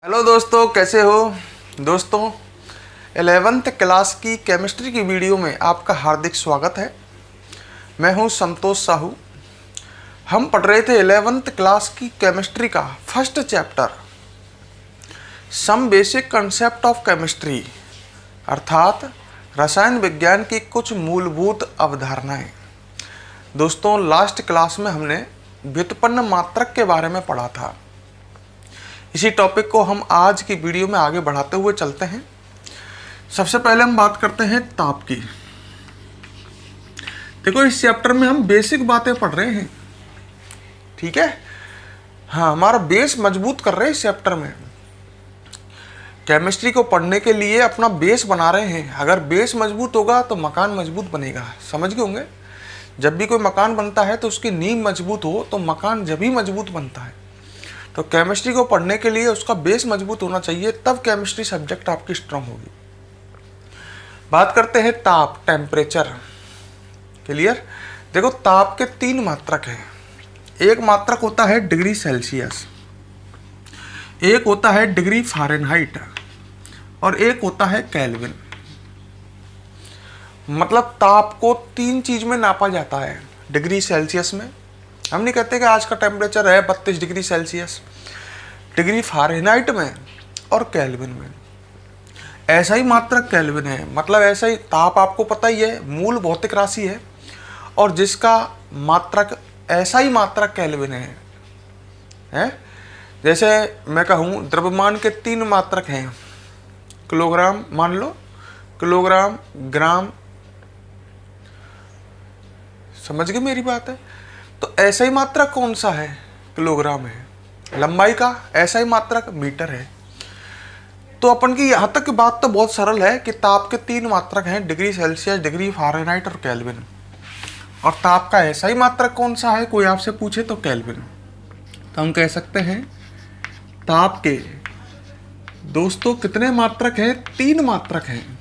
Hello दोस्तों, कैसे हो दोस्तों। 11th क्लास की केमिस्ट्री की वीडियो में आपका हार्दिक स्वागत है। मैं हूं संतोष साहू। हम पढ़ रहे थे 11th क्लास की केमिस्ट्री का first chapter some basic concept of chemistry, अर्थात रसायन विज्ञान की कुछ मूलभूत अवधारणाएं। दोस्तों, लास्ट क्लास में हमने व्युत्पन्न मात्रक के बारे में पढ़ा था। इसी टॉपिक को हम आज की वीडियो में आगे बढ़ाते हुए चलते हैं। सबसे पहले हम बात करते हैं ताप की। देखो, इस चैप्टर में हम बेसिक बातें पढ़ रहे हैं, ठीक है। हाँ, हमारा बेस मजबूत कर रहे हैं इस चैप्टर में। केमिस्ट्री को पढ़ने के लिए अपना बेस बना रहे हैं। अगर बेस मजबूत होगा तो मकान मजबूत बनेगा। समझ गए होंगे, जब भी कोई मकान बनता है तो उसकी नींव मजबूत हो तो मकान जब ही मजबूत बनता है। तो केमिस्ट्री को पढ़ने के लिए उसका बेस मजबूत होना चाहिए, तब केमिस्ट्री सब्जेक्ट आपकी स्ट्रांग होगी। बात करते हैं ताप, टेम्परेचर। क्लियर। देखो, ताप के 3 मात्रक हैं। एक मात्रक होता है डिग्री सेल्सियस, एक होता है डिग्री फ़ारेनहाइट और एक होता है केल्विन। मतलब ताप को 3 चीज में नापा जाता है। डिग्री सेल्सियस में हम नहीं कहते कि आज का टेम्परेचर है 32 डिग्री सेल्सियस, डिग्री फ़ारेनहाइट में और केल्विन में। ऐसा ही मात्रक केल्विन है। मतलब ऐसा ही ताप, आपको पता ही है, मूल भौतिक राशि है और जिसका मात्रक ऐसा ही मात्रक केल्विन है। जैसे मैं कहूँ द्रव्यमान के 3 मात्रक हैं। किलोग्राम, मान लो किलोग्राम, ग्राम। समझ गए मेरी बात है। तो ऐसा ही मात्रक कौन सा है? किलोग्राम है। लंबाई का ऐसा ही मात्रक मीटर है। तो अपन की यहाँ तक की बात तो बहुत सरल है कि ताप के 3 मात्रक हैं, डिग्री सेल्सियस, डिग्री फ़ारेनहाइट और केल्विन। और ताप का ऐसा ही मात्रक कौन सा है, कोई आपसे पूछे तो केल्विन। तो हम कह सकते हैं ताप के दोस्तों कितने मात्रक हैं? 3 मात्रक हैं,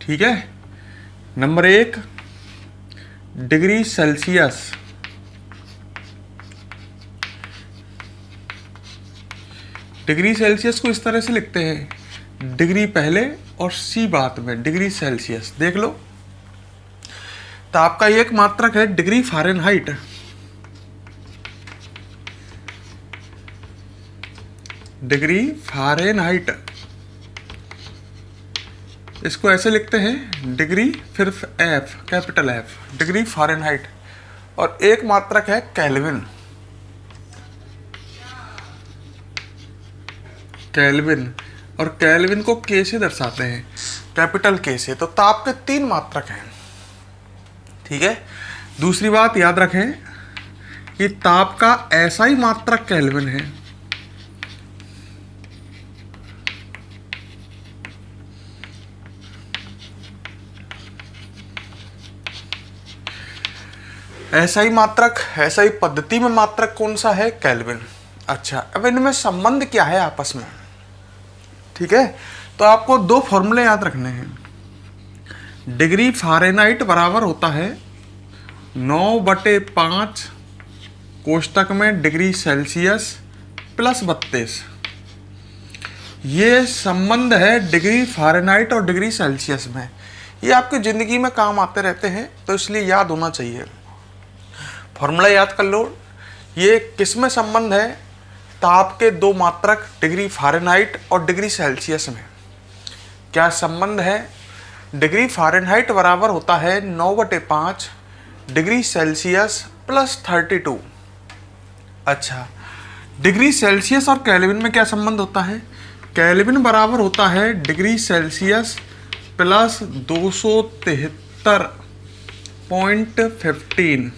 ठीक है। Number 1 degree Celsius, degree Celsius को इस तरह से लिखते हैं, डिग्री पहले और सी बाद में, डिग्री सेल्सियस। देख लो, ताप का एक मात्रक है डिग्री फ़ारेनहाइट, डिग्री फ़ारेनहाइट। इसको ऐसे लिखते हैं डिग्री, फिर F, capital F, degree Fahrenheit. और एक मात्रक है केल्विन, केल्विन। और केल्विन को के से दर्शाते हैं, कैपिटल के से। तो ताप के 3 मात्रक हैं, ठीक है। दूसरी बात याद रखें कि ताप का ऐसा ही मात्रक केल्विन है। ऐसा ही मात्रक, ऐसा ही पद्धति में मात्रक कौन सा है? केल्विन। अच्छा, अब इनमें संबंध क्या है आपस में, ठीक है। तो आपको 2 फॉर्मूले याद रखने हैं। डिग्री फ़ारेनहाइट बराबर होता है 9/5 कोष्टक में डिग्री सेल्सियस प्लस 32। ये संबंध है डिग्री फ़ारेनहाइट और डिग्री सेल्सियस में। ये आपकी ज़िंदगी में काम आते रहते हैं, तो इसलिए याद होना चाहिए। फॉर्मूला याद कर लो। ये किस में संबंध है? ताप के 2 मात्रक डिग्री फ़ारेनहाइट और डिग्री सेल्सियस में। क्या संबंध है? डिग्री फ़ारेनहाइट बराबर होता है 9/5 डिग्री सेल्सियस प्लस 32। अच्छा, डिग्री सेल्सियस और केल्विन में क्या संबंध होता है? केल्विन बराबर होता है डिग्री सेल्सियस प्लस 273.15।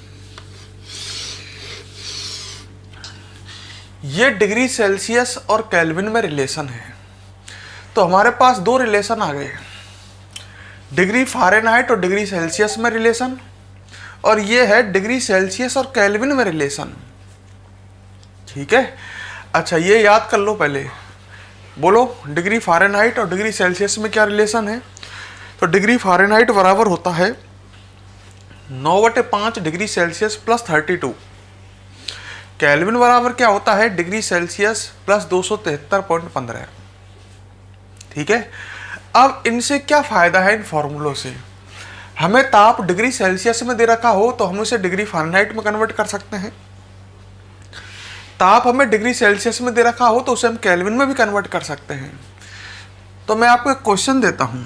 ये डिग्री सेल्सियस और केल्विन में रिलेशन है। तो हमारे पास 2 रिलेशन आ गए, डिग्री फ़ारेनहाइट और डिग्री सेल्सियस में रिलेशन, और ये है डिग्री सेल्सियस और केल्विन में रिलेशन, ठीक है। अच्छा, ये याद कर लो पहले। बोलो, डिग्री फ़ारेनहाइट और डिग्री सेल्सियस में क्या रिलेशन है? तो डिग्री फ़ारेनहाइट बराबर होता है 9/5 डिग्री सेल्सियस प्लस 32। केल्विन बराबर क्या होता है, डिग्री सेल्सियस प्लस 273.15। ठीक है, अब इनसे क्या फायदा है, इन फॉर्मूलों से हमें ताप डिग्री सेल्सियस में दे रखा हो तो हम उसे डिग्री फ़ारेनहाइट में कन्वर्ट कर सकते हैं, ताप हमें डिग्री सेल्सियस में दे रखा हो तो उसे हम केल्विन में भी कन्वर्ट कर सकते हैं। तो मैं आपको एक क्वेश्चन देता हूं,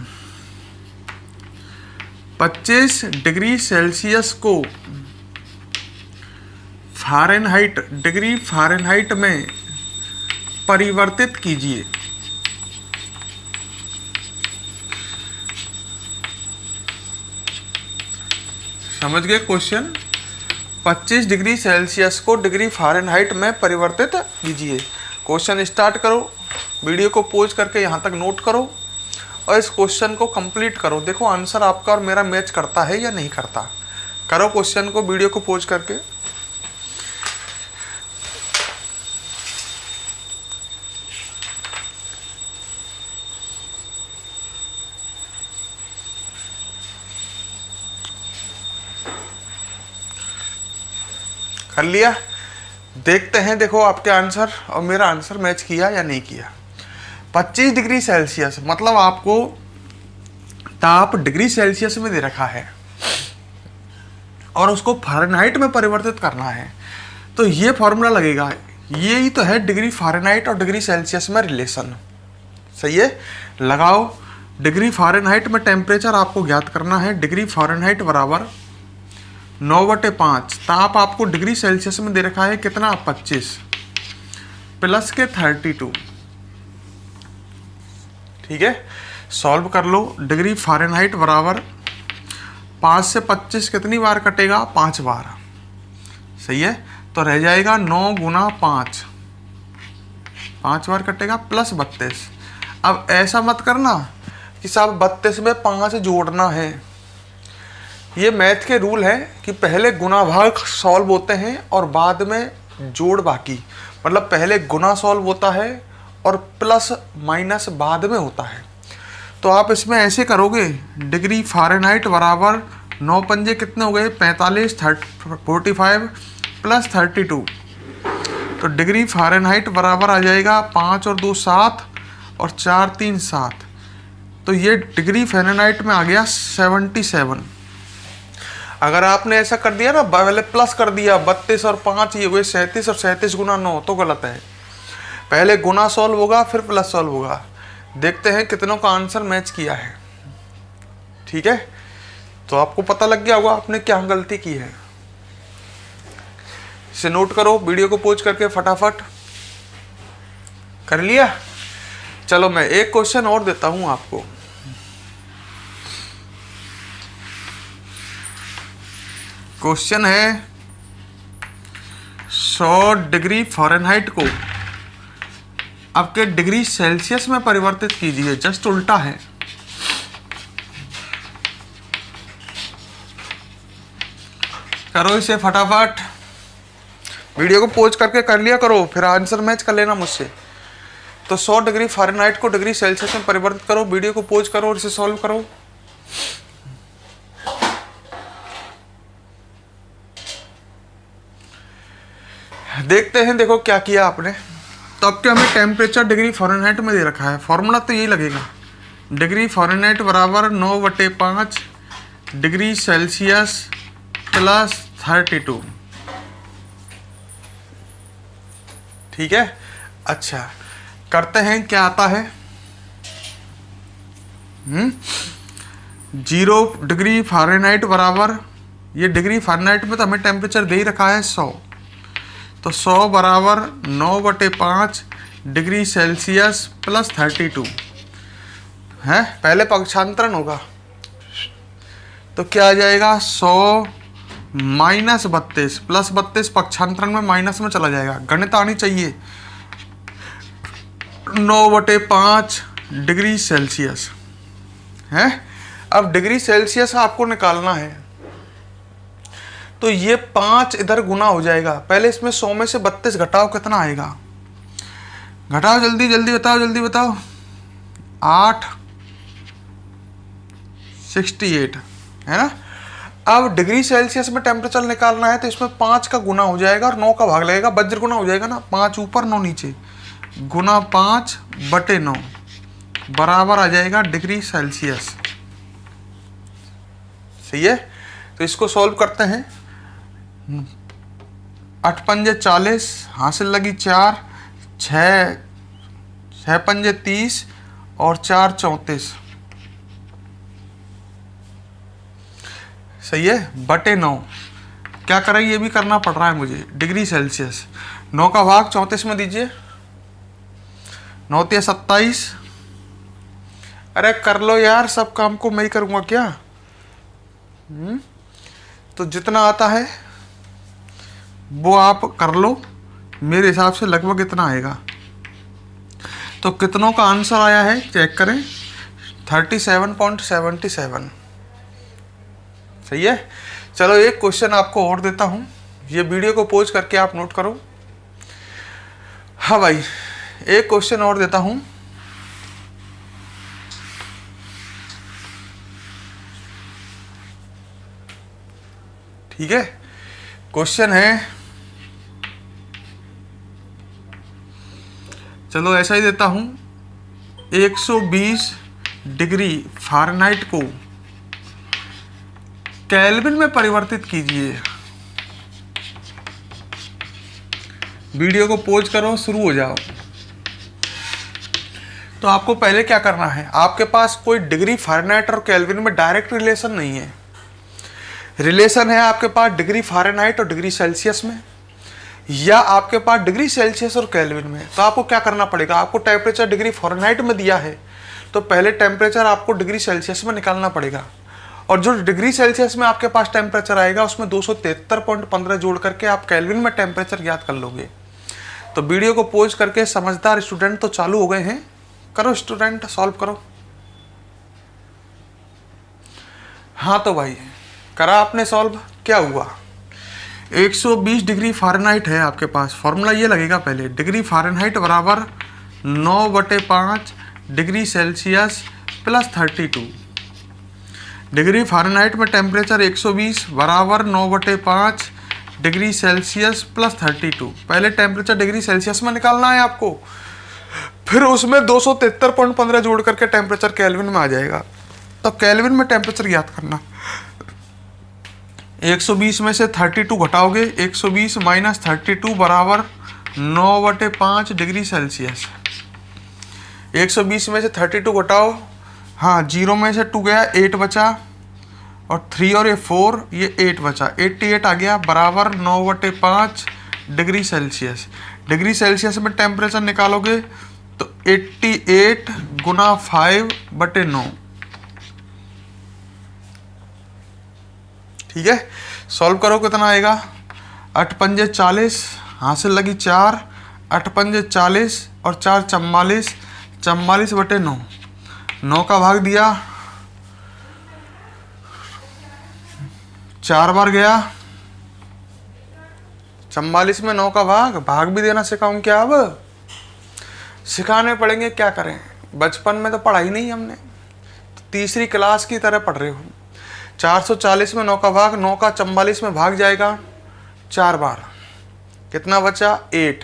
25 डिग्री सेल्सियस को फ़ारेनहाइट, डिग्री फ़ारेनहाइट में परिवर्तित कीजिए। समझ गए क्वेश्चन? 25 डिग्री सेल्सियस को डिग्री फ़ारेनहाइट में परिवर्तित कीजिए। क्वेश्चन स्टार्ट करो, वीडियो को पॉज करके यहाँ तक नोट करो और इस क्वेश्चन को कंप्लीट करो। देखो आंसर आपका और मेरा मैच करता है या नहीं करता। करो क्वेश्चन को, वीडियो को पॉज करके। कर लिया? देखते हैं, देखो आपके आंसर और मेरा आंसर मैच किया या नहीं किया। 25 डिग्री सेल्सियस मतलब आपको ताप डिग्री सेल्सियस में दे रखा है और उसको फ़ारेनहाइट में परिवर्तित करना है, तो ये फॉर्मूला लगेगा। ये ही तो है डिग्री फ़ारेनहाइट और डिग्री सेल्सियस में रिलेशन। सही है, लगाओ। डिग्री फ़ारेनहाइट में टेम्परेचर आपको ज्ञात करना है। डिग्री फ़ारेनहाइट बराबर 9/5। ताप आपको डिग्री सेल्सियस में दे रखा है कितना, 25 प्लस के 32। ठीक है, सॉल्व कर लो। डिग्री फ़ारेनहाइट बराबर 5 से 25 कितनी बार कटेगा, 5 बार। सही है, तो रह जाएगा 9 गुना 5, 5 बार कटेगा प्लस 32। अब ऐसा मत करना कि साहब 32 में 5 जोड़ना है। ये मैथ के रूल है कि पहले गुना भाग सॉल्व होते हैं और बाद में जोड़ बाकी। मतलब पहले गुना सॉल्व होता है और प्लस माइनस बाद में होता है। तो आप इसमें ऐसे करोगे, डिग्री फ़ारेनहाइट बराबर 9 पंजे कितने हो गए, 45, 45 प्लस 32। तो डिग्री फ़ारेनहाइट बराबर आ जाएगा 5 और 2 7 और 4 3 7। तो ये डिग्री फ़ारेनहाइट में आ गया 77। अगर आपने ऐसा कर दिया ना, पहले प्लस कर दिया 32 और 5 ये हुए 37 और 37 गुना 9, तो गलत है। पहले गुना सॉल्व होगा फिर प्लस सॉल्व होगा। देखते हैं कितनों का आंसर मैच किया है। ठीक है, तो आपको पता लग गया होगा आपने क्या गलती की है। इसे नोट करो, वीडियो को पॉज करके फटाफट। कर लिया? चलो मैं एक क्वेश्चन और देता हूं आपको। क्वेश्चन है 100 डिग्री फ़ारेनहाइट को आपके डिग्री सेल्सियस में परिवर्तित कीजिए। जस्ट उल्टा है। करो इसे फटाफट, वीडियो को पॉज करके कर लिया करो, फिर आंसर मैच कर लेना मुझसे। तो 100 डिग्री फ़ारेनहाइट को डिग्री सेल्सियस में परिवर्तित करो, वीडियो को पॉज करो और इसे सॉल्व करो। देखते हैं, देखो क्या किया आपने। तो अब क्या, हमें टेम्परेचर डिग्री फ़ारेनहाइट में दे रखा है, फॉर्मूला तो यही लगेगा। डिग्री फ़ारेनहाइट बराबर 9/5 डिग्री सेल्सियस प्लस 32। ठीक है, अच्छा करते हैं क्या आता है। 0 डिग्री फ़ारेनहाइट बराबर, ये डिग्री फ़ारेनहाइट में तो हमें टेम्परेचर दे ही रखा है 100, तो 100 बराबर 9/5 डिग्री सेल्सियस प्लस 32 है। पहले पक्षांतरण होगा तो क्या आ जाएगा, 100 माइनस 32 प्लस 32 पक्षांतरण में माइनस में चला जाएगा। गणित आनी चाहिए। 9/5 डिग्री सेल्सियस है। अब डिग्री सेल्सियस आपको निकालना है तो ये 5 इधर गुना हो जाएगा। पहले इसमें 100 में से 32 घटाओ, कितना आएगा, घटाओ जल्दी जल्दी बताओ, जल्दी बताओ। 8 68 है ना। अब डिग्री सेल्सियस में टेम्परेचर निकालना है तो इसमें 5 का गुना हो जाएगा और 9 का भाग लगेगा, वज्र गुना हो जाएगा ना, 5 ऊपर 9 नीचे, गुना 5/9 बराबर आ जाएगा डिग्री सेल्सियस। सही है। तो इसको सॉल्व करते हैं। 8 पंजे 40, हासिल लगी 4, 6 पंजे 30 और 4 34। सही है, बटे 9। क्या करें, ये भी करना पड़ रहा है मुझे, डिग्री सेल्सियस। 9 का भाग 34 में दीजिए, 9 × 27। अरे कर लो यार, सब काम को मैं ही करूँगा क्या? तो जितना आता है वो आप कर लो, मेरे हिसाब से लगभग इतना आएगा। तो कितनों का आंसर आया है चेक करें, 37.77। सही है। चलो एक क्वेश्चन आपको और देता हूँ, ये वीडियो को पॉज करके आप नोट करो। हाँ भाई, एक क्वेश्चन और देता हूँ। ठीक है, क्वेश्चन है, चलो ऐसा ही देता हूं, 120 डिग्री फ़ारेनहाइट को केल्विन में परिवर्तित कीजिए। वीडियो को पॉज करो, शुरू हो जाओ। तो आपको पहले क्या करना है, आपके पास कोई डिग्री फ़ारेनहाइट और केल्विन में डायरेक्ट रिलेशन नहीं है। रिलेशन है आपके पास डिग्री फ़ारेनहाइट और डिग्री सेल्सियस में, या आपके पास डिग्री सेल्सियस और केल्विन में। तो आपको क्या करना पड़ेगा, आपको टेम्परेचर डिग्री फ़ारेनहाइट में दिया है तो पहले टेम्परेचर आपको डिग्री सेल्सियस में निकालना पड़ेगा, और जो डिग्री सेल्सियस में आपके पास टेम्परेचर आएगा उसमें 273.15 जोड़ करके आप केल्विन में टेम्परेचर याद कर लोगे। तो वीडियो को पॉज करके समझदार स्टूडेंट तो चालू हो गए हैं, करो स्टूडेंट, सॉल्व करो। हाँ तो भाई करा आपने सॉल्व, क्या हुआ, 120 डिग्री फ़ारेनहाइट है आपके पास। फॉर्मूला ये लगेगा पहले, डिग्री फ़ारेनहाइट बराबर 9/5 degree Celsius plus 32। Degree Fahrenheit में टेम्परेचर 120 बराबर 9/5 डिग्री सेल्सियस प्लस 32। पहले टेम्परेचर डिग्री सेल्सियस में निकालना है आपको, फिर उसमें 273.15 जोड़ करके टेम्परेचर केल्विन में आ जाएगा। तो केल्विन में टेम्परेचर याद करना, 120 में से 32 घटाओगे, 120 माइनस 32 बराबर 9/5 डिग्री सेल्सियस। 120 में से 32 घटाओ, हाँ 0 में से 2 गया, 8 बचा, और 3 और ये 4, ये 8 बचा, 88 आ गया बराबर 9/5 डिग्री सेल्सियस। डिग्री सेल्सियस में टेम्परेचर निकालोगे तो 88 गुना 5/9। ठीक है, सॉल्व करो, कितना आएगा, 8 पंजे 40, हासिल लगी 4, 8 पंजे 40 और 4 44, 44/9। 9 का भाग दिया, 4 बार गया, 44 में 9 का भाग भी देना सिखाऊं क्या? अब सिखाने पड़ेंगे, क्या करें, बचपन में तो पढ़ाई नहीं हमने, तो तीसरी क्लास की तरह पढ़ रहे हो। 440 में 9 का भाग, 9 का 44 में भाग जाएगा 4 बार, कितना बचा 8,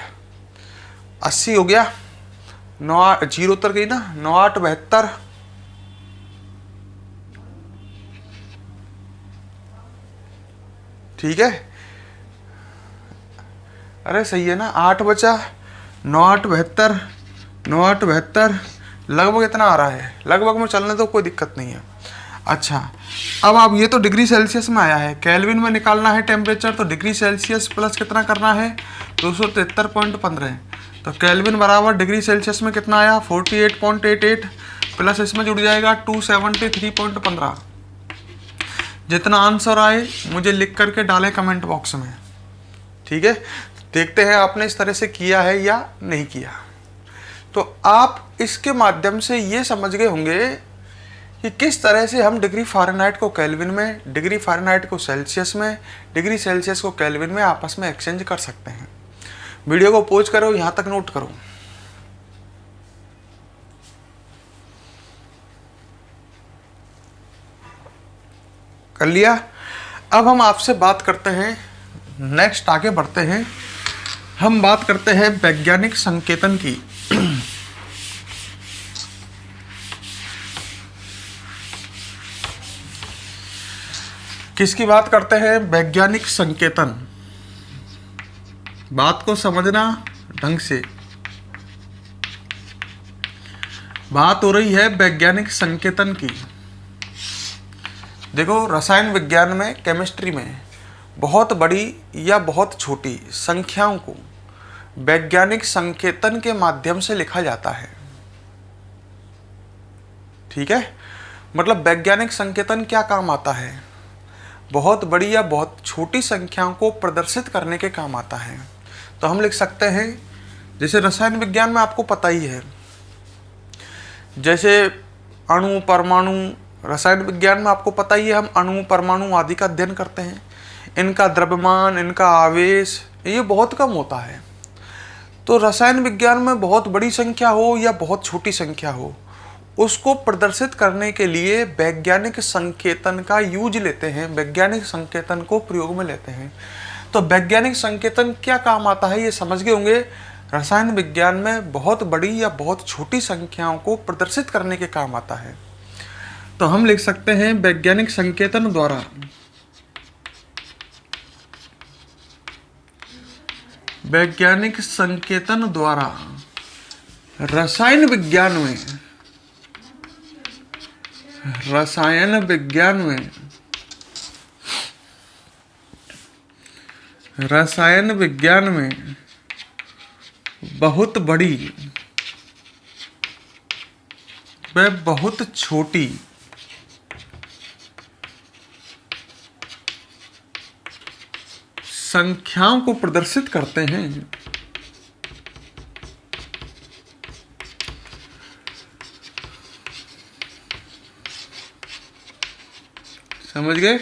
80 हो गया, 9 जीरो उतर गई ना, 9 8 72। ठीक है, अरे सही है ना, 8 बचा, 9 8 72, 9 8 72, लगभग इतना आ रहा है, लगभग में चलने तो कोई दिक्कत नहीं है। अच्छा, अब आप ये तो डिग्री सेल्सियस में आया है, केल्विन में निकालना है टेम्परेचर, तो डिग्री सेल्सियस प्लस कितना करना है, 273.15। तो केल्विन बराबर डिग्री सेल्सियस में कितना आया, 48.88, प्लस इसमें जुड़ जाएगा 273.15। जितना आंसर आए मुझे लिख करके डालें कमेंट बॉक्स में। ठीक है, देखते हैं आपने इस तरह से किया है या नहीं किया। तो आप इसके माध्यम से ये समझ गए होंगे कि किस तरह से हम डिग्री फ़ारेनहाइट को केल्विन में, डिग्री फ़ारेनहाइट को सेल्सियस में, डिग्री सेल्सियस को केल्विन में आपस में एक्सचेंज कर सकते हैं। वीडियो को पॉज करो, यहाँ तक नोट करो। कर लिया। अब हम आपसे बात करते हैं, नेक्स्ट आगे बढ़ते हैं, हम बात करते हैं वैज्ञानिक संकेतन की। किसकी बात करते हैं? वैज्ञानिक संकेतन। बात को समझना ढंग से, बात हो रही है वैज्ञानिक संकेतन की। देखो, रसायन विज्ञान में, केमिस्ट्री में बहुत बड़ी या बहुत छोटी संख्याओं को वैज्ञानिक संकेतन के माध्यम से लिखा जाता है। ठीक है, मतलब वैज्ञानिक संकेतन क्या काम आता है? बहुत बड़ी या बहुत छोटी संख्याओं को प्रदर्शित करने के काम आता है। तो हम लिख सकते हैं, जैसे रसायन विज्ञान में आपको पता ही है, जैसे अणु, परमाणु, रसायन विज्ञान में आपको पता ही है, हम अणु, परमाणु आदि का अध्ययन करते हैं। इनका द्रव्यमान, इनका आवेश ये बहुत कम होता है। तो रसायन विज्ञान में बहुत बड़ी संख्या हो या बहुत छोटी संख्या हो, उसको प्रदर्शित करने के लिए वैज्ञानिक संकेतन का यूज लेते हैं, वैज्ञानिक संकेतन को प्रयोग में लेते हैं। तो वैज्ञानिक संकेतन क्या काम आता है ये समझ गए होंगे। रसायन विज्ञान में बहुत बड़ी या बहुत छोटी संख्याओं को प्रदर्शित करने के काम आता है। तो हम लिख सकते हैं, वैज्ञानिक संकेतन द्वारा रसायन विज्ञान में बहुत बड़ी व बहुत छोटी संख्याओं को प्रदर्शित करते हैं। समझ गए?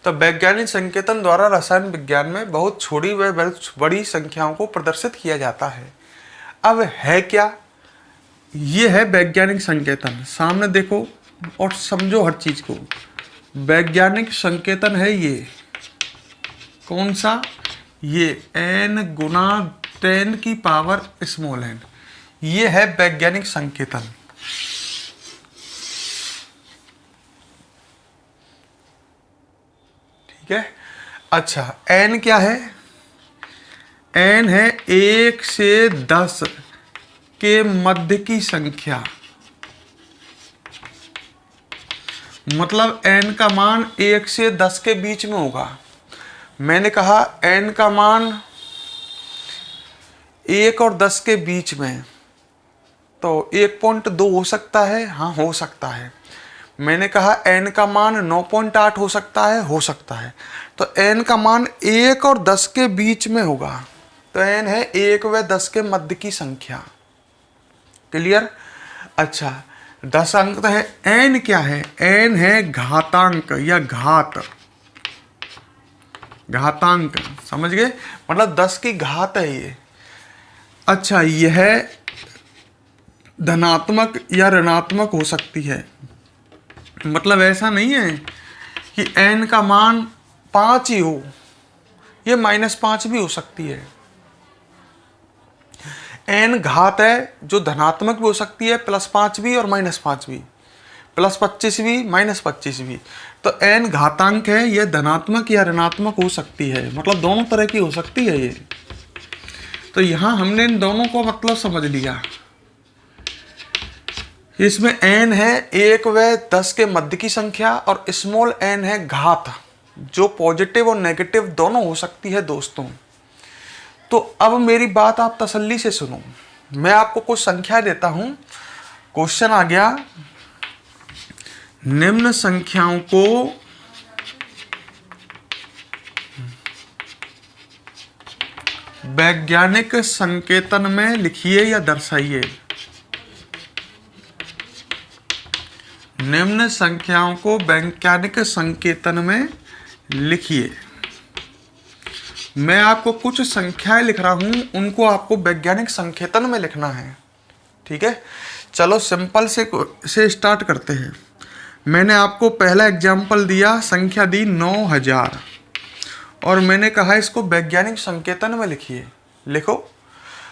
तो वैज्ञानिक संकेतन द्वारा रसायन विज्ञान में बहुत छोटी व बहुत बड़ी संख्याओं को प्रदर्शित किया जाता है। अब है क्या? ये है वैज्ञानिक संकेतन। सामने देखो और समझो हर चीज को। वैज्ञानिक संकेतन है ये कौन सा? ये n गुना 10 की पावर स्मॉल n, ये है वैज्ञानिक संकेतन। ठीक है। अच्छा, n क्या है? n है 1 से 10 के मध्य की संख्या, मतलब n का मान 1 से 10 के बीच में होगा। मैंने कहा n का मान 1 और 10 के बीच में, तो 1.2 हो सकता है, हाँ हो सकता है। मैंने कहा n का मान 9.8 हो सकता है, हो सकता है। तो n का मान 1 और 10 के बीच में होगा। तो n है 1 व 10 के मध्य की संख्या। क्लियर? अच्छा, 10 अंक है। n क्या है? n है घातांक या घातांक। समझ गए? मतलब 10 की घात है ये। अच्छा, यह धनात्मक या ऋणात्मक हो सकती है। मतलब ऐसा नहीं है कि n का मान 5 ही हो, ये -5 भी हो सकती है। n घात है जो धनात्मक भी हो सकती है, +5 भी और -5 भी, +25 भी, -25 भी। तो n घातांक है, यह धनात्मक या ऋणात्मक हो सकती है, मतलब दोनों तरह की हो सकती है ये। तो यहां हमने इन दोनों को मतलब समझ लिया। इसमें n है 1 व 10 के मध्य की संख्या और स्मॉल n है घात, जो पॉजिटिव और नेगेटिव दोनों हो सकती है दोस्तों। तो अब मेरी बात आप तसल्ली से सुनो। मैं आपको कुछ संख्या देता हूं। क्वेश्चन आ गया, निम्न संख्याओं को वैज्ञानिक संकेतन में लिखिए या दर्शाइए। निम्न संख्याओं को वैज्ञानिक संकेतन में लिखिए। मैं आपको कुछ संख्याएं लिख रहा हूं, उनको आपको वैज्ञानिक संकेतन में लिखना है। ठीक है, चलो सिंपल से स्टार्ट करते हैं। मैंने आपको पहला एग्जाम्पल दिया, संख्या दी 9000 और मैंने कहा इसको वैज्ञानिक संकेतन में लिखिए। लिखो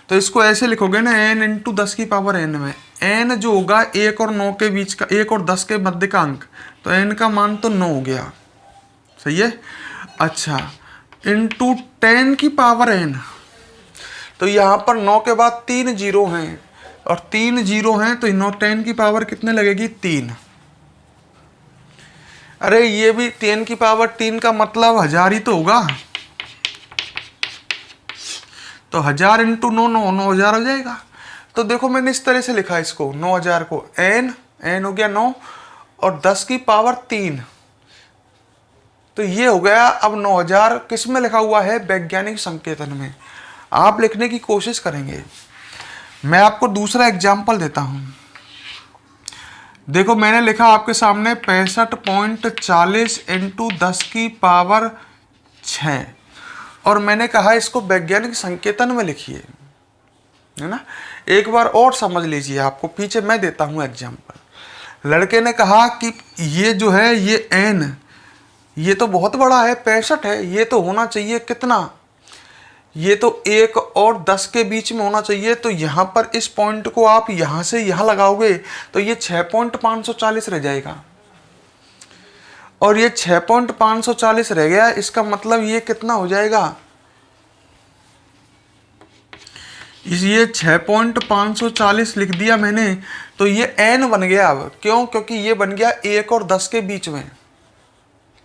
तो इसको ऐसे लिखोगे ना, n इंटू 10 की पावर n में n जो होगा 1 और 9 के बीच का, 1 और 10 के मध्य का अंक, तो n का मान तो 9 हो गया, सही है। अच्छा, इंटू 10 की पावर n, तो यहाँ पर 9 के बाद 3 जीरो हैं और 3 जीरो हैं तो 10 की पावर कितने लगेगी? 3। अरे ये भी 10 की पावर 3 का मतलब 1000 ही तो होगा, तो 1000 इंटू 9000 हो जाएगा। तो देखो मैंने इस तरह से लिखा इसको, 9000 को n हो गया 9 और 10 की पावर 3, तो ये हो गया। अब 9000 किस में लिखा हुआ है? वैज्ञानिक संकेतन में। आप लिखने की कोशिश करेंगे। मैं आपको दूसरा एग्जाम्पल देता हूं। देखो मैंने लिखा आपके सामने 65.40 इंटू 10 की पावर 6 और मैंने कहा इसको वैज्ञानिक संकेतन में लिखिए, है ना। एक बार और समझ लीजिए, आपको पीछे मैं देता हूं एग्जाम्पल। लड़के ने कहा कि ये जो है ये n, ये तो बहुत बड़ा है, 65 है, ये तो होना चाहिए कितना? ये तो 1 और 10 के बीच में होना चाहिए। तो यहाँ पर इस पॉइंट को आप यहाँ से यहाँ लगाओगे तो ये 6.540 रह जाएगा और ये 6.540 रह गया। इसका मतलब ये कितना हो जाएगा? ये 6.540 लिख दिया मैंने, तो ये n बन गया। अब क्यों? क्योंकि ये बन गया 1 और 10 के बीच में,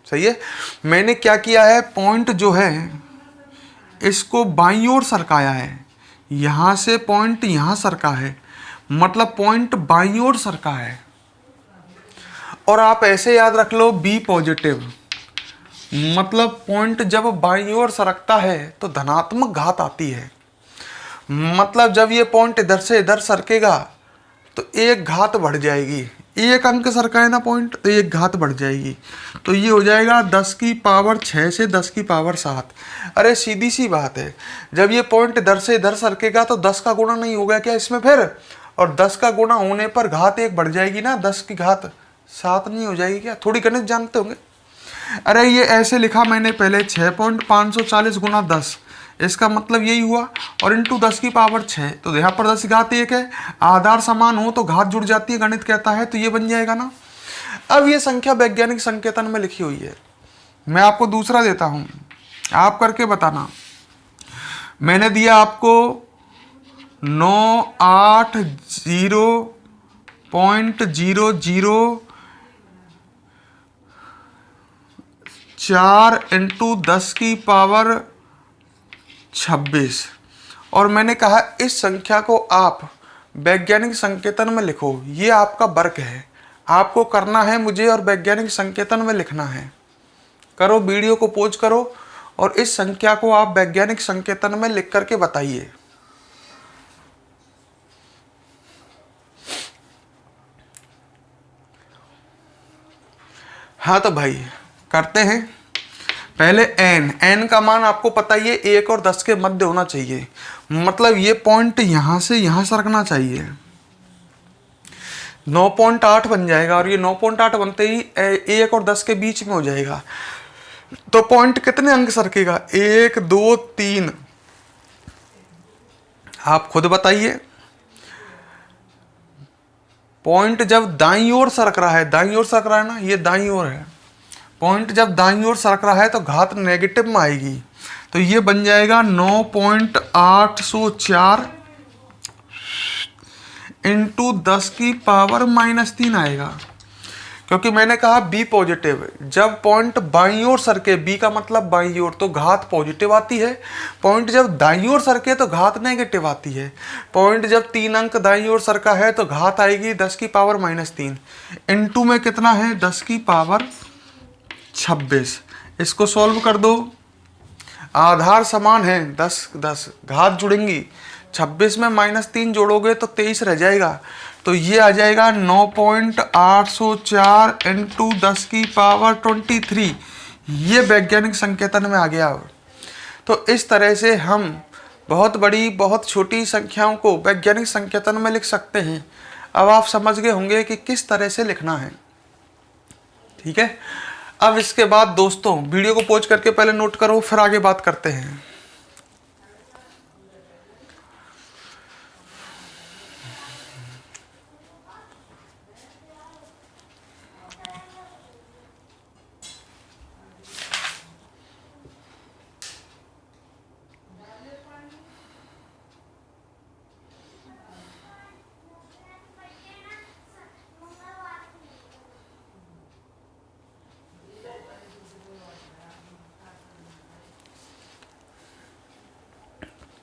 सही है। मैंने क्या किया है, पॉइंट जो है इसको बाईं ओर सरकाया है, यहां से पॉइंट यहां सरका है, मतलब पॉइंट बाईं ओर सरका है। और आप ऐसे याद रख लो, बी पॉजिटिव, मतलब पॉइंट जब बाईं ओर सरकता है तो धनात्मक घात आती है। मतलब जब ये पॉइंट इधर से इधर सरकेगा तो एक घात बढ़ जाएगी, एक अंक सरका है ना पॉइंट, तो एक घात बढ़ जाएगी। तो ये हो जाएगा 10 की पावर 6 से 10 की पावर 7। अरे सीधी सी बात है, जब ये पॉइंट इधर से इधर सरकेगा तो 10 का गुणा नहीं होगा क्या इसमें फिर? और 10 का गुणा होने पर घात एक बढ़ जाएगी ना, 10 की घात 7 नहीं हो जाएगी क्या? थोड़ी गणित जानते होंगे। अरे ये ऐसे लिखा मैंने पहले, 6.540 गुणा 10, इसका मतलब यही हुआ, और इंटू 10 की पावर 6, तो यहाँ पर 10 घात 1 है, आधार समान हो तो घात जुड़ जाती है, गणित कहता है, तो ये बन जाएगा ना। अब ये संख्या वैज्ञानिक संकेतन में लिखी हुई है। मैं आपको दूसरा देता हूं, आप करके बताना। मैंने दिया आपको 980.004 इंटू 10 की पावर 26 और मैंने कहा इस संख्या को आप वैज्ञानिक संकेतन में लिखो। ये आपका वर्क है, आपको करना है मुझे और वैज्ञानिक संकेतन में लिखना है। करो, वीडियो को पॉज करो और इस संख्या को आप वैज्ञानिक संकेतन में लिख करके बताइए। हाँ तो भाई करते हैं। पहले n का मान आपको पता ही है 1 और 10 के मध्य होना चाहिए, मतलब ये पॉइंट यहां से यहां सरकना चाहिए। 9.8 बन जाएगा और ये 9.8 बनते ही 1 और 10 के बीच में हो जाएगा। तो पॉइंट कितने अंक सरकेगा? 1 2 3, आप खुद बताइए। पॉइंट जब दाईं ओर सरक रहा है, दाईं ओर सरक रहा है ना, ये दाईं ओर है, पॉइंट जब दाईं ओर सरक रहा है तो घात नेगेटिव में आएगी, तो ये बन जाएगा 9.804 इंटू 10 की पावर -3 आएगा। क्योंकि मैंने कहा बी पॉजिटिव, जब पॉइंट बाईं ओर सरके, बी का मतलब बाईं ओर, तो घात पॉजिटिव आती है। पॉइंट जब दाईं ओर सरके तो घात नेगेटिव आती है। पॉइंट जब 3 अंक दाईं ओर सरका है तो घात आएगी 10 की पावर -3। इंटू में कितना है? 10 की पावर 26। इसको सॉल्व कर दो, आधार समान है, 10 10 घात जुड़ेंगी, 26 में -3 जोड़ोगे तो 23 रह जाएगा। तो ये आ जाएगा 9.804 इंटू 10 की पावर 23। ये वैज्ञानिक संकेतन में आ गया। तो इस तरह से हम बहुत बड़ी बहुत छोटी संख्याओं को वैज्ञानिक संकेतन में लिख सकते हैं। अब आप समझ गए होंगे कि किस तरह से लिखना है। ठीक है। अब इसके बाद दोस्तों वीडियो को पॉज करके पहले नोट करो, फिर आगे बात करते हैं।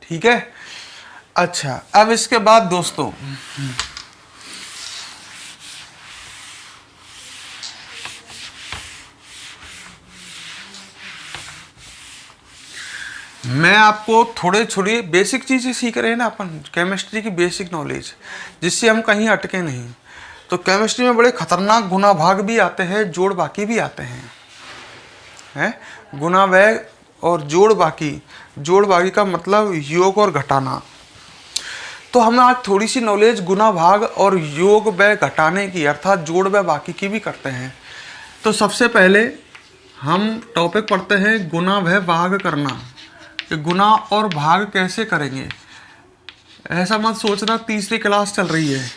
ठीक है। अच्छा, अब इसके बाद दोस्तों मैं आपको थोड़ी बेसिक चीज़ें सीख रहे हैं ना अपन, केमिस्ट्री की बेसिक नॉलेज, जिससे हम कहीं अटके नहीं। तो केमिस्ट्री में बड़े खतरनाक गुना भाग भी आते हैं, जोड़ बाकी भी आते हैं। गुना भाग और जोड़ बाकी का मतलब योग और घटाना। तो हम आज थोड़ी सी नॉलेज गुना भाग और योग व घटाने की, अर्थात जोड़ व बाकी की भी करते हैं। तो सबसे पहले हम टॉपिक पढ़ते हैं गुना व भाग करना, कि गुना और भाग कैसे करेंगे। ऐसा मत सोचना तीसरी क्लास चल रही है,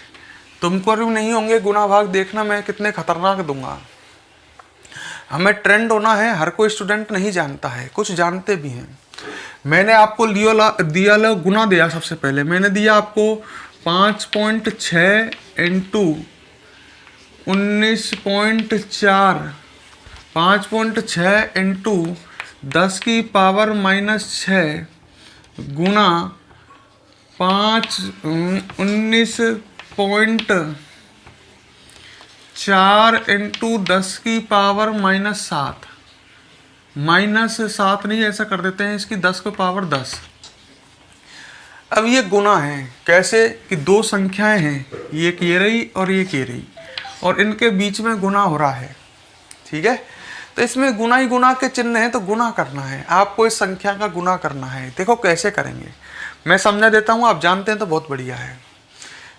तुमको भी नहीं होंगे गुना भाग, देखना मैं कितने खतरनाक दूंगा। हमें ट्रेंड होना है, हर कोई स्टूडेंट नहीं जानता है, कुछ जानते भी हैं। मैंने आपको दिया गुना दिया। सबसे पहले मैंने दिया आपको 5.6 इंटू 19.4, 5.6 इंटू 10 की पावर -6 गुना 19.4 इंटू 10 की पावर -7, -7 नहीं, ऐसा कर देते हैं इसकी 10 को पावर 10। अब ये गुना है, कैसे कि दो संख्याएं हैं, ये ये रही और ये रही, और इनके बीच में गुना हो रहा है। ठीक है, तो इसमें गुना ही गुना के चिन्ह है, तो गुना करना है आपको, इस संख्या का गुना करना है। देखो कैसे करेंगे, मैं समझा देता हूँ, आप जानते हैं तो बहुत बढ़िया है।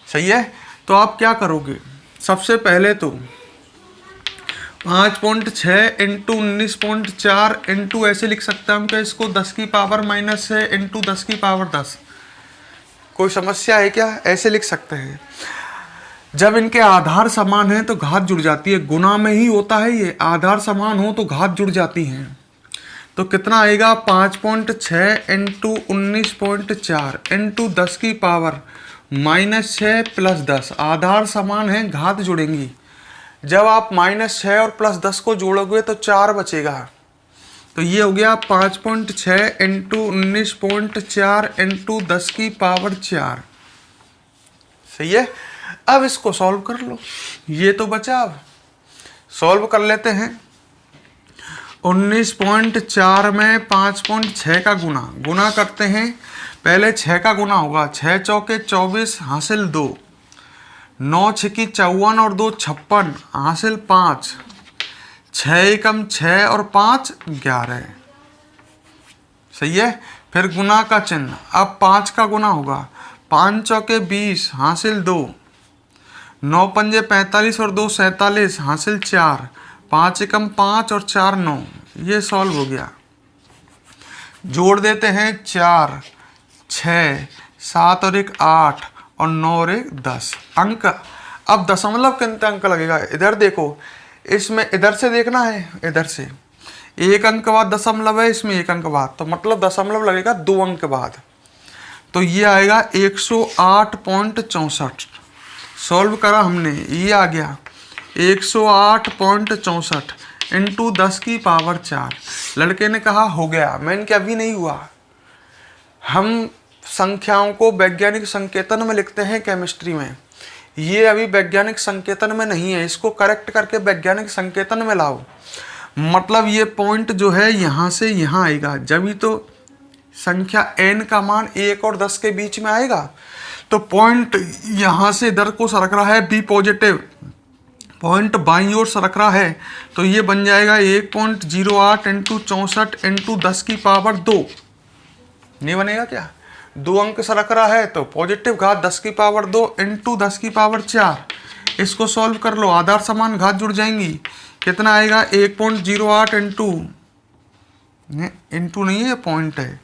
सही है, तो आप क्या करोगे, सबसे पहले तो 5.6 इंटू 19.4 इंटू ऐसे लिख सकते हैं हम, क्या इसको 10 की पावर -6 इंटू 10 की पावर 10। कोई समस्या है क्या? ऐसे लिख सकते हैं। जब इनके आधार समान हैं तो घात जुड़ जाती है, गुना में ही होता है ये, आधार समान हो तो घात जुड़ जाती हैं। तो कितना आएगा, 5.6 इंटू 19.4 इंटू 10 की पावर -6 प्लस 10, आधार समान है, घात जुड़ेंगी। जब आप -6 और +10 को जोड़ोगे तो 4 बचेगा, तो ये हो गया 5.6 इंटू 19.4 इंटू 10 की पावर 4। सही है, अब इसको सॉल्व कर लो, ये तो बचा, अब सॉल्व कर लेते हैं। 19.4 में 5.6 का गुना करते हैं। पहले 6 का गुना होगा, 6 चौके 24 हासिल 2, 9 छकी 54 और 2 56 हासिल 5, 6 एकम 6 और 5 11। सही है, फिर गुना का चिन्ह, अब 5 का गुना होगा, 5 चौके 20 हासिल 2, 9 पंजे 45 और 2 47 हासिल 4, 5 एकम 5 और 4 9। ये सॉल्व हो गया। जोड़ देते हैं 4 6 7 और 1 8 और 9 और 1 10 अंक। अब दशमलव कितने अंक लगेगा, इधर देखो, इसमें इधर से देखना है, इधर से 1 अंक बाद दशमलव है, इसमें 1 अंक बाद, तो मतलब दशमलव लगेगा 2 अंक बाद। तो ये आएगा 108.64। सॉल्व करा हमने, ये आ गया 108.64 इंटू 10 की पावर 4। लड़के ने कहा हो गया, मैंने क्या अभी नहीं हुआ। हम संख्याओं को वैज्ञानिक संकेतन में लिखते हैं केमिस्ट्री में, ये अभी वैज्ञानिक संकेतन में नहीं है, इसको करेक्ट करके वैज्ञानिक संकेतन में लाओ। मतलब ये पॉइंट जो है यहाँ से यहाँ आएगा, जब ही तो संख्या n का मान 1 और 10 के बीच में आएगा। तो पॉइंट यहाँ से इधर को सरक रहा है, बी पॉजिटिव, पॉइंट बाईं ओर सरक रहा है, तो ये बन जाएगा 1.08 इंटू 64 इंटू 10 की पावर 2। नहीं बनेगा क्या? 2 अंक सरक रहा है तो पॉजिटिव घात 10 की पावर 2 इंटू 10 की पावर 4। इसको सॉल्व कर लो, आधार समान घात जुड़ जाएंगी। कितना आएगा 1.08 इंटू नहीं है, पॉइंट है,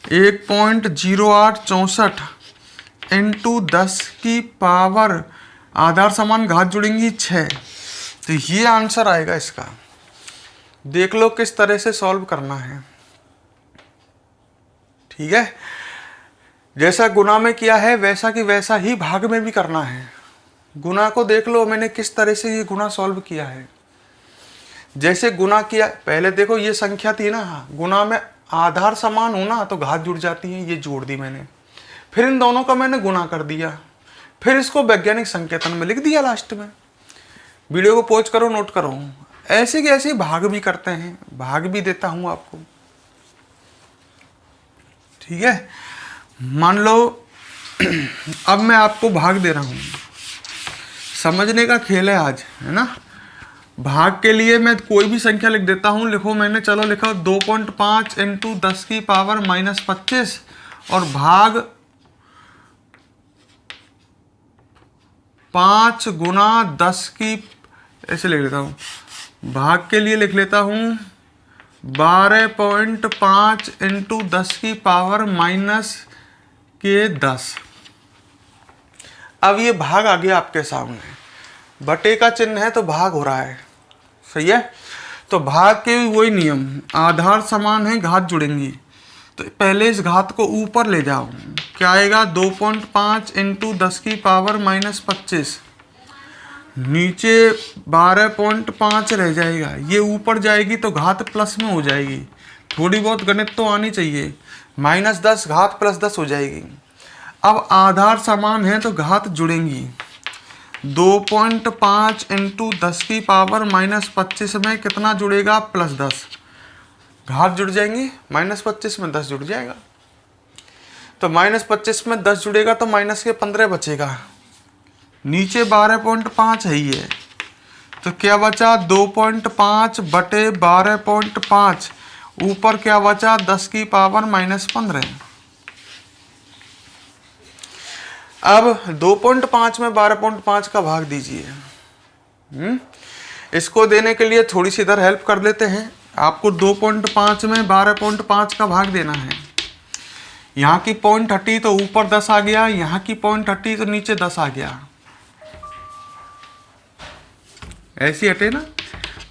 1.0864 इंटू 10 की पावर, आधार समान घात जुड़ेंगी 6। तो ये आंसर आएगा इसका। देख लो किस तरह से सॉल्व करना है। ठीक है, जैसा गुना में किया है वैसा कि वैसा ही भाग में भी करना है। गुना को देख लो मैंने किस तरह से ये गुना सॉल्व किया है। जैसे गुना किया, पहले देखो ये संख्या थी ना, गुना में आधार समान हो ना तो घात जुड़ जाती है, ये जोड़ दी मैंने, फिर इन दोनों का मैंने गुना कर दिया, फिर इसको वैज्ञानिक संकेतन में लिख दिया लास्ट में। वीडियो को पॉज करो, नोट करो। ऐसे के ऐसे भाग भी करते हैं, भाग भी देता हूं आपको। ठीक है, मान लो अब मैं आपको भाग दे रहा हूं, समझने का खेल है आज, है ना। भाग के लिए मैं कोई भी संख्या लिख देता हूं। लिखो, मैंने चलो लिखा 2.5 इंटू 10 की पावर -25 और भाग 5 गुना 10 की, ऐसे लिख लेता हूं। भाग के लिए लिख लेता हूं 12.5 इंटू 10 की पावर -10। अब ये भाग आ गया आपके सामने, बटे का चिन्ह है तो भाग हो रहा है, सही है। तो भाग के वही नियम, आधार समान है घात जुड़ेंगी, तो पहले इस घात को ऊपर ले जाओ। क्या आएगा 2.5 इंटू 10 की पावर -25, नीचे 12.5 रह जाएगा, ये ऊपर जाएगी तो घात प्लस में हो जाएगी। थोड़ी बहुत गणित तो आनी चाहिए, -10 घात +10 हो जाएगी। अब आधार समान है तो घात जुड़ेंगी। 2.5 इंटू 10 की पावर -25 में कितना जुड़ेगा +10, घात जुड़ जाएंगी, -25 में 10 जुड़ जाएगा। तो -25 में 10 जुड़ेगा तो माइनस के 15 बचेगा, नीचे 12.5 है ही है, तो क्या बचा 2.5 बटे 12.5, ऊपर क्या बचा 10 की पावर -15। अब 2.5 में 12.5 का भाग दीजिए। इसको देने के लिए थोड़ी सी इधर हेल्प कर लेते हैं। आपको 2.5 में 12.5 का भाग देना है। यहाँ की पॉइंट हटी तो ऊपर 10 आ गया, यहाँ की पॉइंट हटी तो नीचे 10 आ गया। ऐसी हटे ना,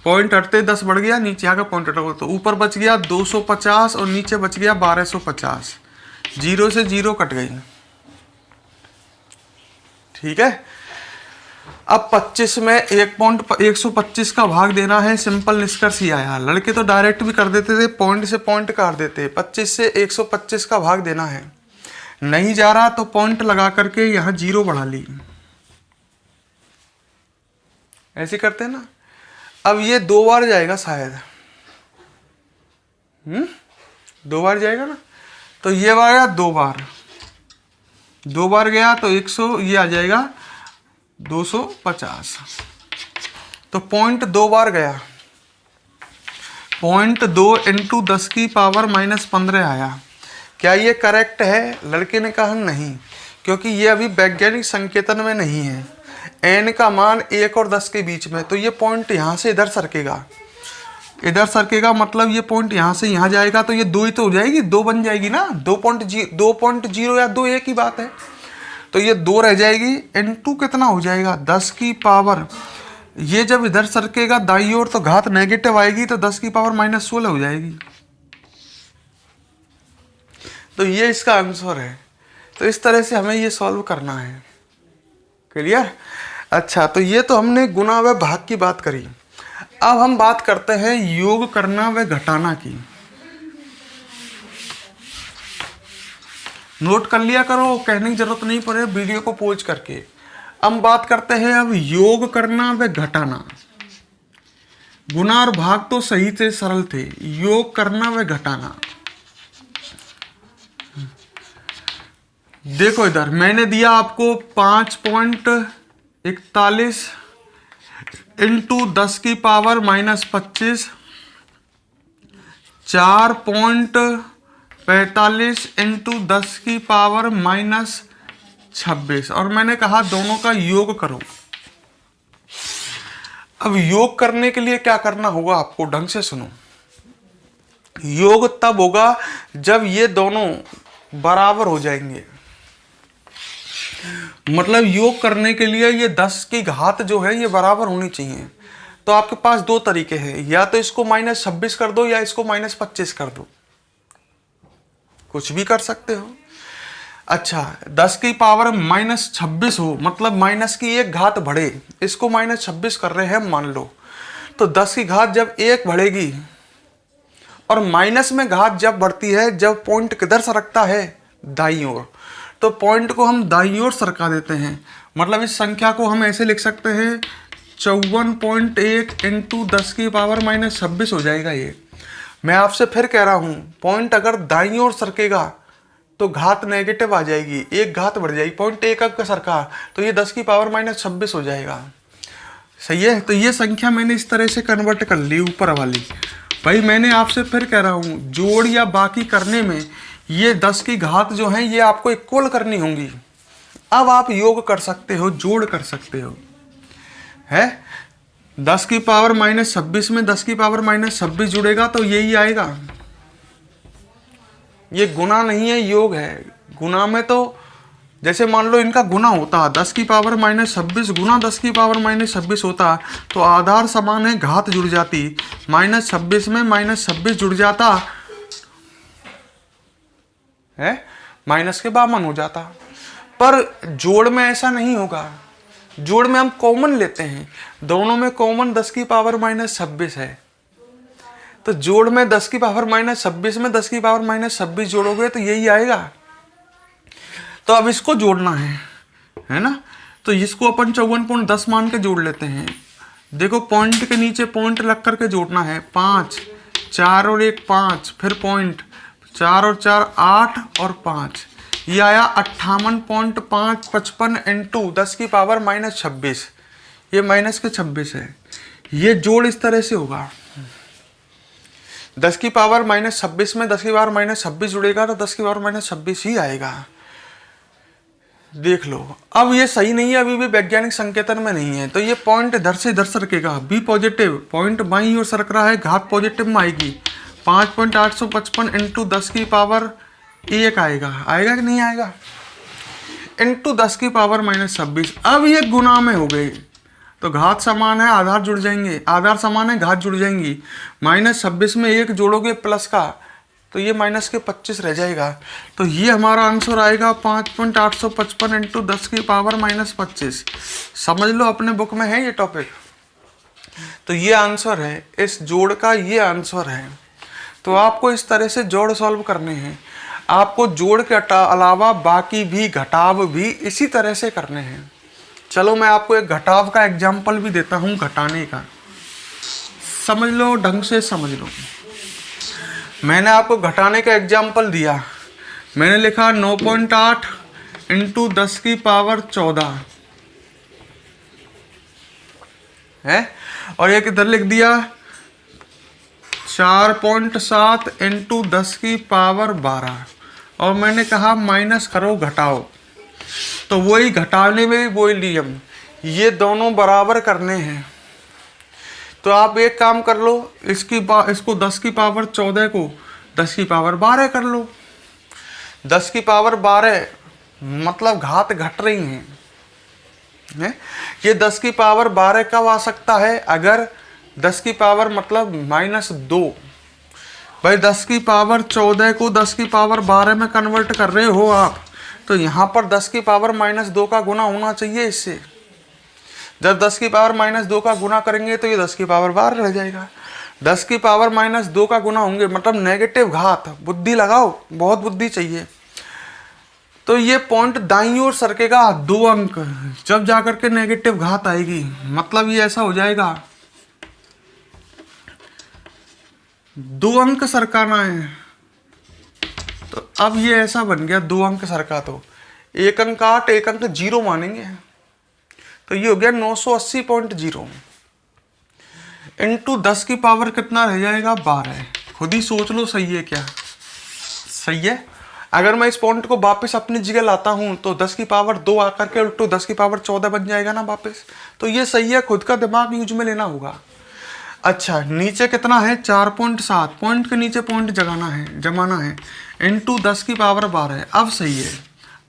पॉइंट हटते 10 बढ़ गया, नीचे यहाँ का पॉइंट हटा तो ऊपर बच गया 250 और नीचे बच गया 1250। 0 से 0 कट गई। ठीक है, अब 25 में 125 का भाग देना है। सिंपल निष्कर्ष ही आया। लड़के तो डायरेक्ट भी कर देते थे, पॉइंट से पॉइंट काट देते। 25 से 125 का भाग देना है, नहीं जा रहा तो पॉइंट लगा करके यहां 0 बढ़ा ली, ऐसे करते हैं ना। अब ये 2 बार जाएगा शायद, 2 बार जाएगा ना, तो ये आया 2 बार, 2 बार गया तो 100, ये आ जाएगा 250। तो पॉइंट 2 बार गया, पॉइंट 2 इंटू 10 की पावर -15 आया। क्या ये करेक्ट है? लड़के ने कहा नहीं, क्योंकि ये अभी वैज्ञानिक संकेतन में नहीं है। n का मान 1 और 10 के बीच में, तो ये पॉइंट यहाँ से इधर सरकेगा, इधर सरकेगा, मतलब ये पॉइंट यहाँ से यहाँ जाएगा, तो ये 2 ही तो हो जाएगी, 2 बन जाएगी ना। 2.0 या 2 एक ही बात है, तो ये 2 रह जाएगी। n2 कितना हो जाएगा 10 की पावर, ये जब इधर सरकेगा दाईं ओर तो घात नेगेटिव आएगी, तो 10 की पावर -16 हो जाएगी। तो ये इसका आंसर है। तो इस तरह से हमें ये सॉल्व करना है। क्लियर? अच्छा, तो ये तो हमने गुना व भाग की बात करी। अब हम बात करते हैं योग करना व घटाना की। नोट कर लिया करो, कहने की जरूरत नहीं पड़े, वीडियो को पॉज करके। हम बात करते हैं अब योग करना व घटाना। गुना और भाग तो सही थे, सरल थे, योग करना व घटाना। देखो इधर मैंने दिया आपको 5.41 इंटू 10 की पावर -25, 4.45 इंटू 10 की पावर -26, और मैंने कहा दोनों का योग करो। अब योग करने के लिए क्या करना होगा आपको, ढंग से सुनो। योग तब होगा जब ये दोनों बराबर हो जाएंगे। मतलब योग करने के लिए ये 10 की घात जो है ये बराबर होनी चाहिए। तो आपके पास दो तरीके हैं, या तो इसको -26 कर दो या इसको -25 कर दो, कुछ भी कर सकते हो। अच्छा, 10 की पावर -26 हो, मतलब माइनस की एक घात बढ़े, इसको -26 कर रहे हैं मान लो। तो 10 की घात जब एक बढ़ेगी और माइनस में घात जब बढ़ती है, जब पॉइंट किधर सरकता है, दाईं ओर, तो पॉइंट को हम दाईं ओर सरका देते हैं। मतलब इस संख्या को हम ऐसे लिख सकते हैं 54.1 इंटू 10 की पावर -26 हो जाएगा ये। मैं आपसे फिर कह रहा हूँ, पॉइंट अगर दाईं ओर सरकेगा तो घात नेगेटिव आ जाएगी, एक घात बढ़ जाएगी। पॉइंट एक अंक सरका तो ये 10 की पावर -26 हो जाएगा। सही है। तो ये संख्या मैंने इस तरह से कन्वर्ट कर ली ऊपर वाली। भाई मैंने आपसे फिर कह रहा हूँ, जोड़ या बाकी करने में ये 10 की घात जो है ये आपको इक्वल करनी होंगी। अब आप योग कर सकते हो, जोड़ कर सकते हो, है। 10 की पावर -26 में 10 की पावर -26 जुड़ेगा तो यही आएगा। ये गुना नहीं है, योग है। गुना में तो जैसे मान लो इनका गुना होता, 10 की पावर -26 गुना 10 की पावर -26 होता, तो आधार समान है, घात जुड़ जाती, -26 में -26 जुड़ जाता है, -52 हो जाता। पर जोड़ में ऐसा नहीं होगा। जोड़ में हम कॉमन लेते हैं, दोनों में कॉमन 10 की पावर -26 है। तो जोड़ में 10 की पावर -26 में 10 की पावर -26 जोड़ोगे तो यही आएगा। तो अब इसको जोड़ना है ना। तो इसको अपन 54.10 मान के जोड़ लेते हैं। देखो पॉइंट के नीचे पॉइंट लग करके जोड़ना है। 5, 4 और 1 5, फिर पॉइंट 4 और 4 8 और 5, ये आया 58.555 इंटू 10 की पावर -26। ये माइनस के 26 है। ये जोड़ इस तरह से होगा, 10 की पावर -26 में 10 की पावर -26 जुड़ेगा तो 10 की पावर -26 ही आएगा। देख लो, अब ये सही नहीं है, अभी भी वैज्ञानिक संकेतन में नहीं है। तो ये पॉइंट इधर से इधर सरकेगा, बी पॉजिटिव, पॉइंट बाईं ओर सरक रहा है, घात पॉजिटिव में आएगी। 5.855 इंटू 10 की पावर 1 आएगा कि नहीं आएगा, इंटू 10 की पावर -26। अब ये गुना में हो गई तो घात समान है, आधार जुड़ जाएंगे, आधार समान है, घात जुड़ जाएंगी। -26 में 1 जोड़ोगे प्लस का तो ये माइनस के 25 रह जाएगा। तो ये हमारा आंसर आएगा 5.855 इंटू 10 की पावर -25। समझ लो, अपने बुक में है ये टॉपिक। तो ये आंसर है, इस जोड़ का ये आंसर है। तो आपको इस तरह से जोड़ सॉल्व करने हैं। आपको जोड़ के अलावा बाकी भी, घटाव भी इसी तरह से करने हैं। चलो मैं आपको एक घटाव का एग्जाम्पल भी देता हूँ, घटाने का। समझ लो, ढंग से समझ लो। मैंने आपको घटाने का एग्जाम्पल दिया, मैंने लिखा 9.8 इंटू 10 की पावर 14 है, और एक इधर लिख दिया 4.7 इंटू 10 की पावर 12, और मैंने कहा माइनस करो, घटाओ। तो वही घटाने में भी वही नियम, ये दोनों बराबर करने हैं। तो आप एक काम कर लो, इसको 10 की पावर 14 को 10 की पावर 12 कर लो। 10 की पावर 12 मतलब घात घट रही हैं। ये 10 की पावर 12 कब आ सकता है, अगर 10 की पावर मतलब -2। भाई 10 की पावर 14 को 10 की पावर 12 में कन्वर्ट कर रहे हो आप, तो यहाँ पर 10 की पावर -2 का गुना होना चाहिए इससे। जब 10 की पावर -2 का गुना करेंगे तो ये 10 की पावर 12 रह जाएगा। 10 की पावर -2 का गुना होंगे मतलब नेगेटिव घात। बुद्धि लगाओ, बहुत बुद्धि चाहिए। तो ये पॉइंट दाईं ओर सरकेगा 2 अंक, जब जाकर के नेगेटिव घात आएगी, मतलब ये ऐसा हो जाएगा 2 अंक सरकाना है। तो अब ये ऐसा बन गया 2 अंक सरका, तो 1 अंक 8, 1 अंक 0 मानेंगे। तो ये हो गया 980.0 इंटू 10 की पावर कितना रह जाएगा, 12। खुद ही सोच लो सही है क्या, सही है। अगर मैं इस पॉइंट को वापस अपनी जगह लाता हूँ तो 10 की पावर 2 आकर के उल्टू 10 की पावर 14 बन जाएगा ना वापस। तो ये सही है, खुद का दिमाग यूज में लेना होगा। अच्छा, नीचे कितना है 4.7, पॉइंट के नीचे पॉइंट जमाना है इंटू 10 की पावर 12। अब सही है,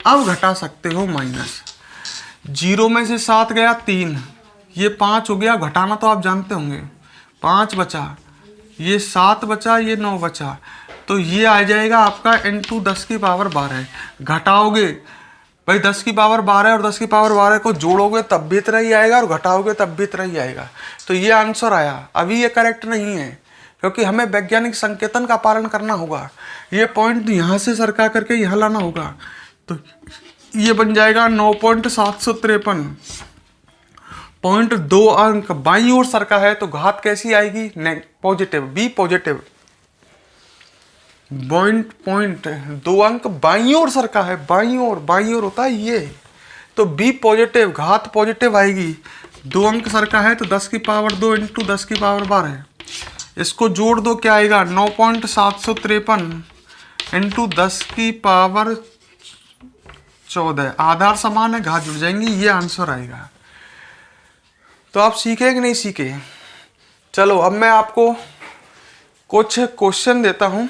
अब घटा सकते हो माइनस। 0 में से 7 गया 3, ये 5 हो गया, घटाना तो आप जानते होंगे। 5 बचा, ये 7 बचा, ये 9 बचा, तो ये आ जाएगा आपका इंटू 10 की पावर 12। घटाओगे भाई 10 की पावर 12 और 10 की पावर 12 को जोड़ोगे तब भी इतना ही आएगा और घटाओगे तब भी इतना ही आएगा। तो ये आंसर आया। अभी ये करेक्ट नहीं है क्योंकि हमें वैज्ञानिक संकेतन का पालन करना होगा। ये पॉइंट यहाँ से सरका करके यहाँ लाना होगा, तो ये बन जाएगा 9.753। पॉइंट 2 अंक बाईं ओर सरका है तो घात कैसी आएगी? Positive, B positive. पॉइंट 2 अंक बाईं ओर सरका है, बाईं ओर होता है ये, तो बी पॉजिटिव, घात पॉजिटिव आएगी। 2 अंक सरका है तो 10 की पावर 2 इंटू 10 की पावर 12। इसको जोड़ दो, क्या आएगा? 9.753 इंटू 10 की पावर 14। आधार समान है, घात जुड़ जाएंगी, ये आंसर आएगा। तो आप सीखे कि नहीं सीखे? चलो अब मैं आपको कुछ क्वेश्चन देता हूं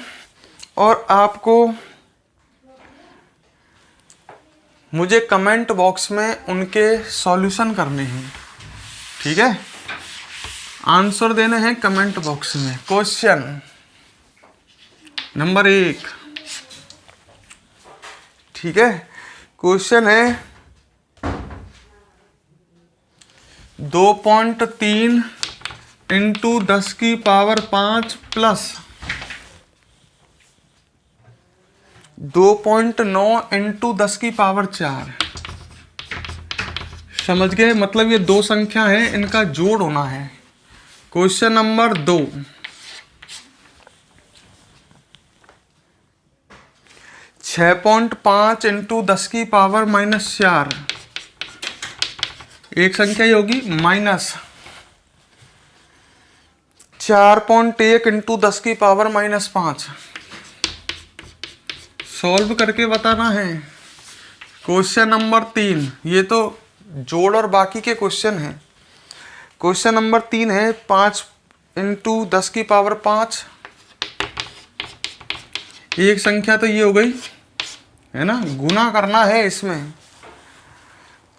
और आपको मुझे कमेंट बॉक्स में उनके सॉल्यूशन करने हैं, ठीक है? आंसर देने हैं कमेंट बॉक्स में। क्वेश्चन नंबर 1, ठीक है? क्वेश्चन है 2.3 इंटू 10 की पावर 5 प्लस 2.9 इंटू 10 की पावर 4। समझ गए? मतलब ये दो संख्या है, इनका जोड़ होना है। क्वेश्चन नंबर 2, 6.5 इंटू 10 की पावर -4। एक संख्या ही होगी, माइनस 4.1 इंटू 10 की पावर -5। सॉल्व करके बताना है। क्वेश्चन नंबर 3, ये तो जोड़ और बाकी के क्वेश्चन हैं। क्वेश्चन नंबर 3 है 5 इंटू 10 की पावर 5। एक संख्या तो ये हो गई है ना, गुना करना है इसमें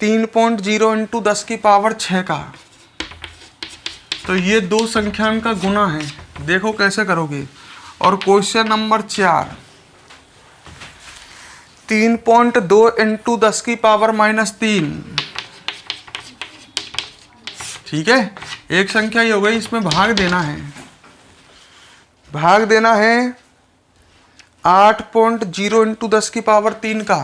3.0 इंटू 10 की पावर 6 का। तो ये दो संख्याओं का गुना है, देखो कैसे करोगे। और क्वेश्चन नंबर 4, 3.2 इंटू 10 की पावर -3। ठीक है, एक संख्या ही हो गई, इसमें भाग देना है। भाग देना है 8.0 इंटू 10 की पावर 3 का।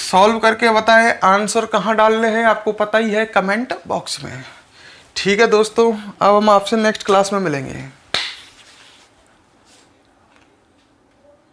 सॉल्व करके बताएं आंसर कहाँ डालने हैं, आपको पता ही है, कमेंट बॉक्स में। ठीक है दोस्तों, अब हम आपसे नेक्स्ट क्लास में मिलेंगे।